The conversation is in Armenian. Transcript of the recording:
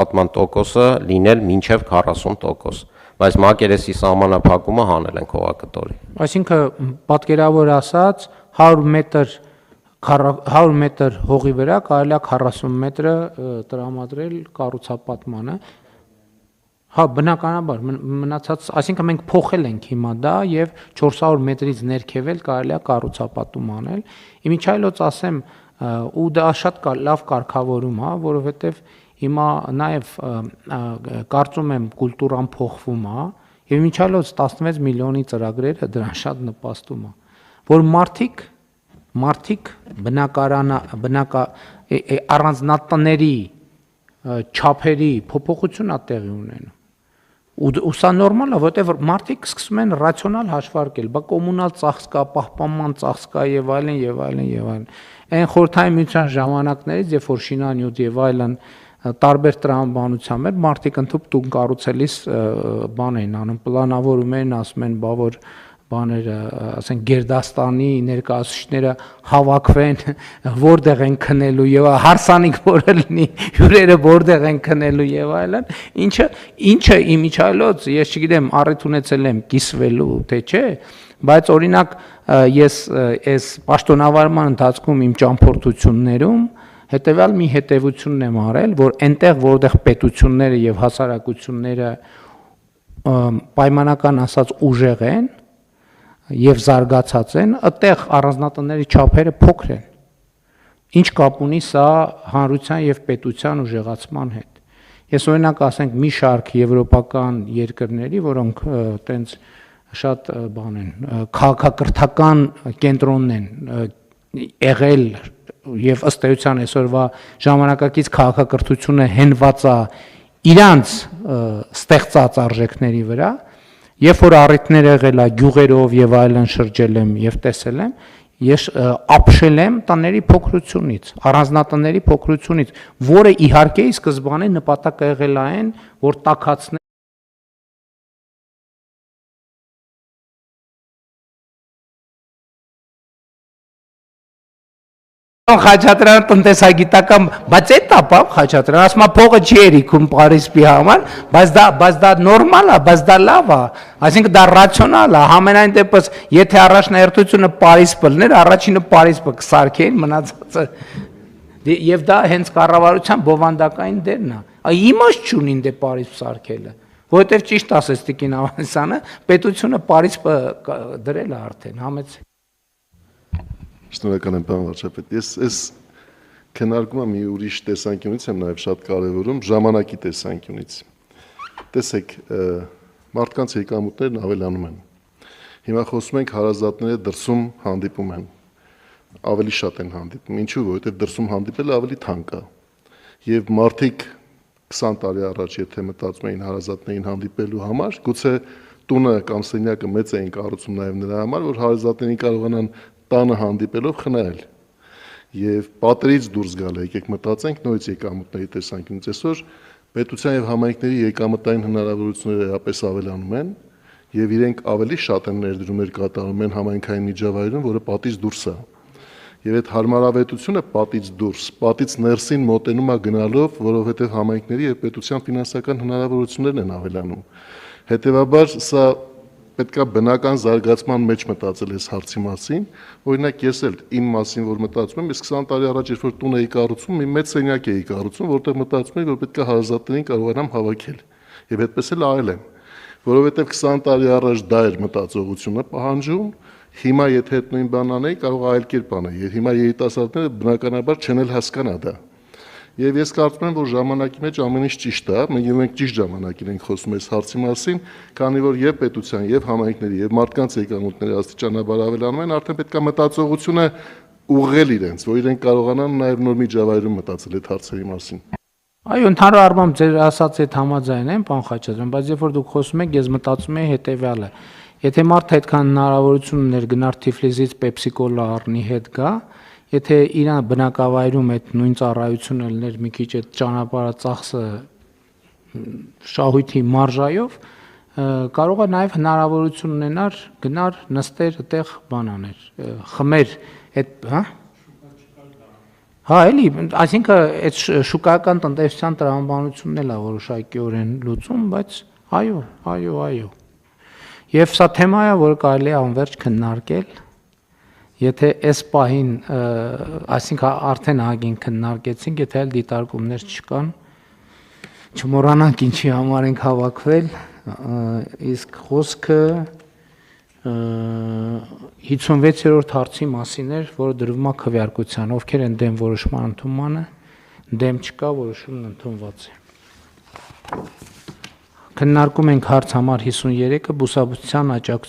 պատման տոկոսը լինել մինչև 40%, բայց մակերեսի սահմանափակումը հանել են հողակտորի։ Այսինքն պատկերավոր ասած 100 մետր հողի վրա կարելի է 40 մետրը տրամադրել կառուցապատմանը։ Հա, բնականաբար մնացած, այսինքն մենք փոխել ենք հիմա դա եւ 400 մետրից ներքև էլ կարելի է կառուցապատում անել։ Իմիջայլոց ասեմ, ու դա շատ լավ կարգավորում է, որովհետեւ հիմա նաեւ կարծում եմ կուլտուրան փոխվում է եւ իմիջայլոց 16 միլիոնի ծրագրերը դրան շատ նպաստում է, որ մարդիկ առանձնատների չափերի փոփոխություն է տեղի ունենում։ Ու սա նորմալ է, որտեղ մարդիկ սկսում են ռացիոնալ հաշվարկել, բա կոմունալ ծախս կա, պահպանման ծախս կա եւ այլն եւ այլն եւ այլն։ Այն խորհրդային միության ժամանակներից, երբ որ շինանյութ եւ այլն տարբեր տրամաբանությամբ էր, մարդիկ ընդհանուր տուն կառուցելիս բան էին անում, պլանավորում են, ասում են, բա որ բաները, ասենք Գերդաստանի ներկայացուցիչները հավաքվեն, որտեղ են քնելու եւ հարսանիք որը լինի, հյուրերը որտեղ են քնելու եւ այլն, ինչը իմիջայլոց, ես չգիտեմ, առիթ ունեցել եմ կիսվելու թե չէ, բայց օրինակ ես այս պաշտոնավարման ընթացքում իմ ճամփորդություններում հետեւյալ մի հետևությունն եմ արել, որ այնտեղ որտեղ պետությունները եւ հասարակությունները պայմանական ասած ուժեղ են եւ զարգացած են, այդտեղ առանձնատների չափերը փոքր են։ Ինչ կապ ունի սա հանրության եւ պետության ուժեղացման հետ։ Ես օրինակ ասենք մի շարք եվրոպական երկրների, որոնք տենց շատ բան են, քաղաքակրթական կենտրոնն են եղել եւ ըստ էության այսօրվա ժամանակակից քաղաքակրթությունը հենված է իրանց ստեղծած արժեքների վրա, երբ որ առիթներ եղել է գյուղերով եւ այլն շրջել եմ եւ տեսել եմ, ես ապշել եմ տների փոքրությունից, առանձնատների փոքրությունից, որը իհարկե ի սկզբանե նպատակը եղել է այն, որ տաքացնել Խաչատրյանը տնտեսագիտական, բայց այդ ապա Խաչատրյանը ասում է փողը չի երիքում Փարիզի համար, բայց դա նորմալ է, բայց դա լավ է, այսինքն դա ռացիոնալ է, համենայն դեպս եթե առաջնահերթությունը Փարիզ բլներ, առաջինը Փարիզ կսարքեին, մնացածը եւ դա հենց կառավարության բովանդակային դերն է։ Իմաստ չունի դե Փարիզ սարքելը, որովհետեւ ճիշտ ասեց Տիկին Ավանեսյանը, պետությունը Փարիզ դրել է արդեն, համեց։ Շնորհակալ եմ, պարոն վարչապետ։ Ես քննարկումը մի ուրիշ տեսանկյունից եմ նաև շատ կարևորում, ժամանակի տեսանկյունից։ Տեսեք, մարդկանց եկամուտներն ավելանում են։ Հիմա խոսում ենք հարազատները դրսում հանդիպում են, ավելի շատ են հանդիպում։ Ինչու՞, որովհետև դրսում հանդիպելը ավելի թանկ է։ Եվ մարդիկ 20 տարի առաջ եթե մտածում էին հարազատներին հանդիպելու համար, գուցե տունը կամ սենյակը մեծ էին կառուցում նաև նրա համար, որ հարազատներին կարողանան տանը հանդիպելով խնայել եւ պատերից դուրս գալ, եկեք մտածենք նորից եկամուտների տեսանկյունից այսօր պետության եւ համայնքների եկամտային հնարավորությունները էապես ավելանում են եւ իրենք ավելի շատ են ներդրումներ կատարում են համայնքային միջավայրում, որը պատից դուրս է։ Եվ այդ հարմարավետությունը պատից դուրս, պատից ներսին մոտենում է գնալով, որովհետեւ համայնքների եւ պետության ֆինանսական հնարավորություններն են ավելանում։ Հետևաբար սա պետք է բնական զարգացման մեջ մտածել այս հարցի մասին, օրինակ ես էլ իմ մասին որ մտածում եմ, ես 20 տարի առաջ երբ որ տուն էի կառուցում, մի մեծ սենյակ էի կառուցում, որտեղ մտածում էի, որ պետք է հարազատներին կարողանամ հավաքել։ Եվ այդպես էլ արել եմ, որովհետև 20 տարի առաջ դա էր մտածողությունը պահանջում, հիմա եթե այդ նույն բանն անեի, կարող այլ կերպ անել, եւ հիմա երիտասարդները բնականաբար չեն էլ հասկանա դա։ Եվ ես կարծում եմ, որ ժամանակի մեջ ամեն ինչ ճիշտ է, մենք ճիշտ ժամանակին ենք խոսում այս հարցի մասին, քանի որ եւ պետության, եւ համայնքների, եւ մարդկանց եկամուտները աստիճանաբար ավելանում են, արդեն պետք է մտածողությունը ուղղել իրենց, որ իրենք կարողանան նաեւ նոր միջավայրում մտածել այդ հարցերի մասին։ Այո, ընդհանուր առմամբ ձեր ասած այդ համաձայն եմ, պարոն Խաչատրյան, բայց երբ որ դուք խոսում եք, ես մտածում եմ հետեւյալը։ Եթե մարդը այդքան հնարավորություն ուներ գնալ Թիֆլիսից Պեպսիկոլա առնի հետ գա, եթե իրան բնակավայրում այդ նույն ծառայությունը լիներ մի քիչ այդ ճանապարհը ծախսը շահույթի մարժայով, կարող է նաև հնարավորություն ունենար գնար նստեր այդտեղ բան աներ, խմեր այդ, հա? Հա, էլի, այսինքն այդ շուկայական տնտեսության տրամաբանությունն էլ է որոշակիորեն լուծում, բայց այո։ Եվ սա թեմա է, որը կարելի է անverջ քննարկել։ Եթե այս պահին, այսինքն արդեն ահագին քննարկեցինք, եթե այլ դիտարկումներ չկան, չմոռանանք ինչի համար ենք հավաքվել, իսկ խոսքը 56-րդ հարցի մասին էր, որը դրվում է քվեարկության, ովքեր են դեմ որոշման ընդունմանը, դեմ չկա, որոշումն ընդունված է։ Քննարկում ենք հարց համար 53-ը բուսաբուծության աջակցության